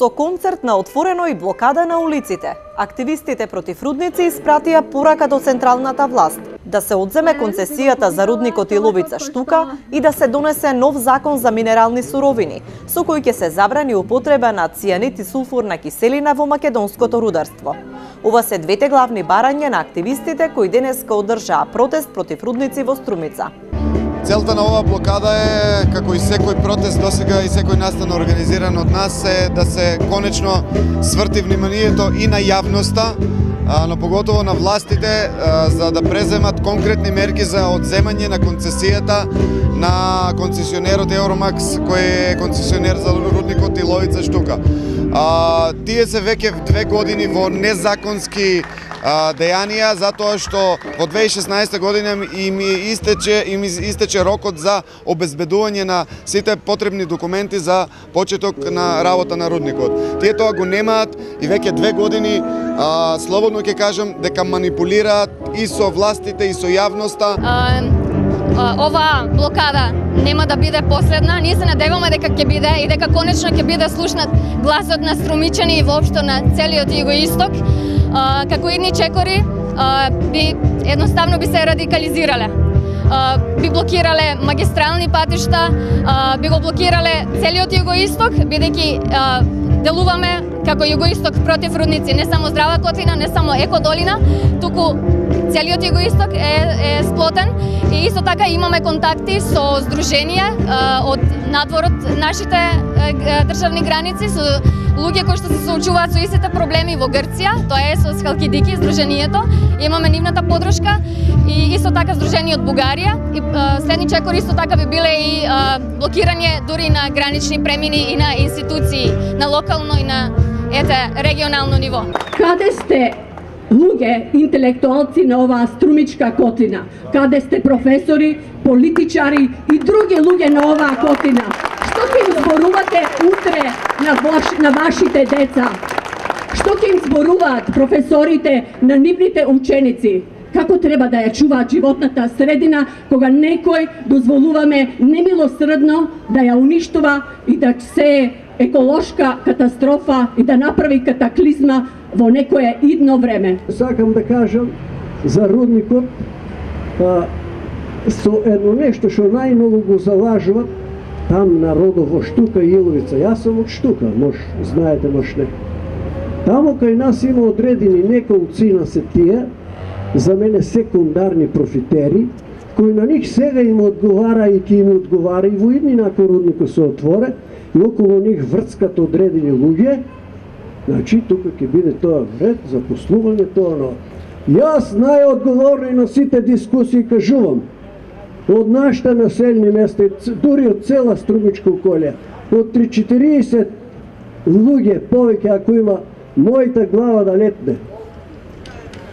Со концерт на отворено и блокада на улиците, активистите против рудници испратија порака до централната власт да се одземе концесијата за рудникот Иловица Штука и да се донесе нов закон за минерални суровини, со кој ќе се забрани употреба на цијанид и сулфурна киселина во македонското рударство. Ова се двете главни барања на активистите кои денеска одржаа протест против рудници во Струмица. Целта на оваа блокада е, како и секој протест досега и секој настан организиран од нас, е да се конечно сврти вниманието и на јавноста, но поготово на властите, за да преземат конкретни мерки за одземање на концесијата на концесионерот Евромакс, кој е концесионер за рудникот Иловица Штука. Тие се веќе 2 години во незаконски дејанија, затоа што во 2016 година им истече рокот за обезбедување на сите потребни документи за почеток на работа на рудникот. Тие тоа го немаат и веќе 2 години слободно ќе кажам дека манипулираат и со властите и со јавноста. Ова блокада нема да биде последна. Ние се надеваме дека ќе биде и дека конечно ќе биде слушнат гласот на струмичани и воопшто на целиот југоисток. Како идни чекори едноставно би се радикализирале. Би блокирале магистрални патишта, би го блокирале целиот југоисток, бидејќи делуваме како југоисток против рудници, не само Здрава котлина, не само Еко долина, туку целиот југоисток е сплотен и исто така имаме контакти со здруженија од надвор од нашите државни граници, со луѓе кои што се соочуваат со истите проблеми во Грција, тоа е со Халкидики здруженијето, имаме нивната поддршка и исто така здружение од Бугарија и следни чекори исто така би биле и блокирање дури на гранични премини и на институции на локално и на регионално ниво. Каде сте луѓе, интелектуалци на оваа струмичка котлина? Каде сте професори, политичари и други луѓе на оваа котлина? Што ќе им зборувате утре на вашите деца? Што ќе им зборуваат професорите на нивните ученици? Како треба да ја чуваат животната средина кога некој дозволуваме немилосредно да ја уништува и да се еколошка катастрофа и да направи катаклизма во некое идно време? Сакам да кажам за рудникот со едно нешто што најмногу го залажува там народот во Штука и Иловица. Јас сум од Штука, може знаете, може не. Тамо кај нас има одредени неколцина се тие, за мене секундарни профитери, кои на нив сега им одговара и ќе им одговара и во иднина ако рудникот се отворе и околу нив врцкат одредени луѓе. Значи, тука ќе биде тоа вред за послување тоа, но јас најодговорни на сите дискусии кажувам, од нашите населени места, дури од цела Струмичка околија, од 3-40 луѓе повеќе ако има мојата глава да летне.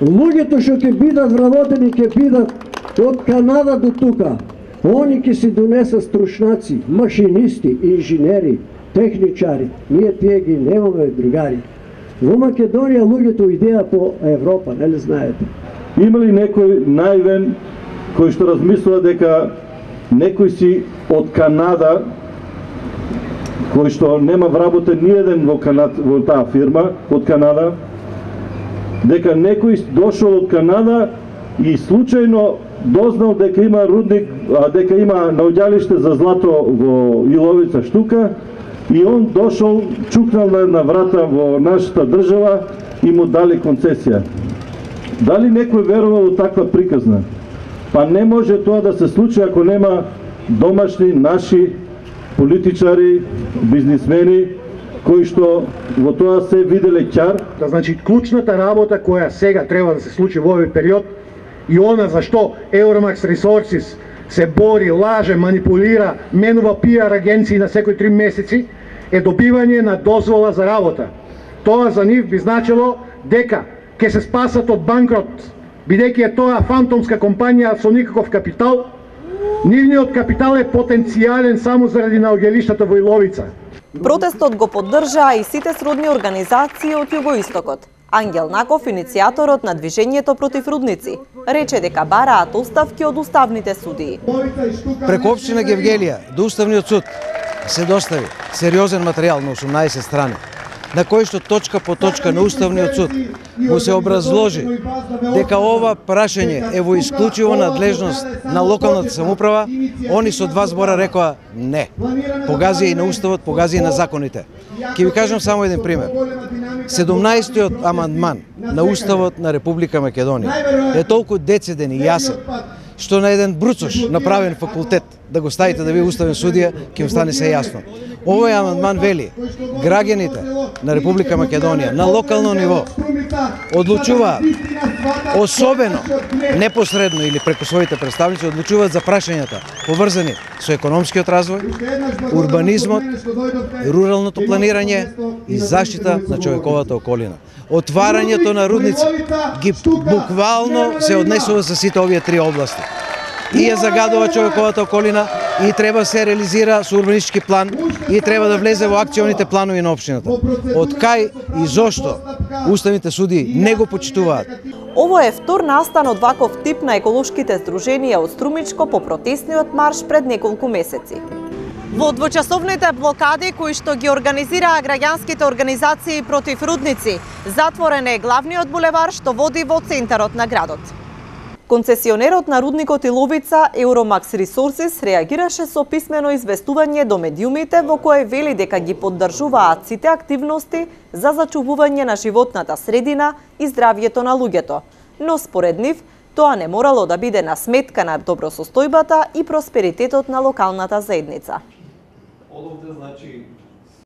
Луѓето што ќе бидат вработени ќе бидат од Канада до тука. Они ќе си донесат стручнаци, машинисти, инженери, техничари. Ние тие ги немаме, другари. Во Македонија луѓето идеја по Европа, нели знаете? Има ли некој наивен кој што размислува дека некој си од Канада, кој што нема вработен ниеден во таа фирма од Канада, дека некој дошол од Канада и случајно дознал дека има рудник, дека има наоѓалиште за злато во Иловица Штука и он дошол, чукнал на врата во нашата држава и му дали концесија. Дали некој верува во таква приказна? Па не може тоа да се случи ако нема домашни наши политичари, бизнисмени, кои што во тоа се виделе ќар. Значи, клучната работа која сега треба да се случи во овој период и она за што Euromax Resources се бори, лаже, манипулира, менува PR агенции на секој 3 месеци, е добивање на дозвола за работа. Тоа за нив би значило дека ќе се спасат од банкрот, бидејќи е тоа фантомска компанија со никаков капитал. Нивниот капитал е потенцијален само заради наоѓалиштата во Иловица. Протестот го поддржаа и сите сродни организации од југоистокот. Ангел Наков, иницијаторот на движењето против рудници, рече дека бараат оставки од уставните судии. Преку општина Гевгелија до Уставниот суд се достави сериозен материјал на 18 страни. на кој што точка по точка на Уставниот суд му се образложи дека ова прашање е во исклучиво надлежност на локалната самоуправа, они со два збора рекоа не. Погази и на Уставот, погази и на законите. Ќе ви кажам само еден пример. 17-тиот амандман на Уставот на Република Македонија е толку дециден и јасен, што на еден бруцош направен факултет да го ставите да биде уставен судија, ќе им стане се јасно. Овој амандман вели, граѓаните на Република Македонија на локално ниво одлучуваат, особено непосредно или преку своите представници, одлучуваат за прашањата поврзани со економскиот развој, урбанизмот, руралното планирање и заштита на човековата околина. Отварањето на рудници ги буквално се однесува за сите овие три области. И ја загадува човековата околина, и треба се реализира со урбанистички план, и треба да влезе во акционите планови на општината. Од кај и зошто уставните суди не го почитуваат? Ово е втор настан од ваков тип на еколошките здруженија од Струмичко по протесниот марш пред неколку месеци. Во двочасовните блокади кои што ги организираа граѓанските организации против рудници, затворен е главниот булевар што води во центарот на градот. Концесионерот на рудникот Иловица, Euromax Resources, реагираше со писмено известување до медиумите во кое вели дека ги поддржуваат сите активности за зачувување на животната средина и здравјето на луѓето, но според нив тоа не морало да биде на сметка на добросостојбата и просперитетот на локалната заедница. All of the, znači,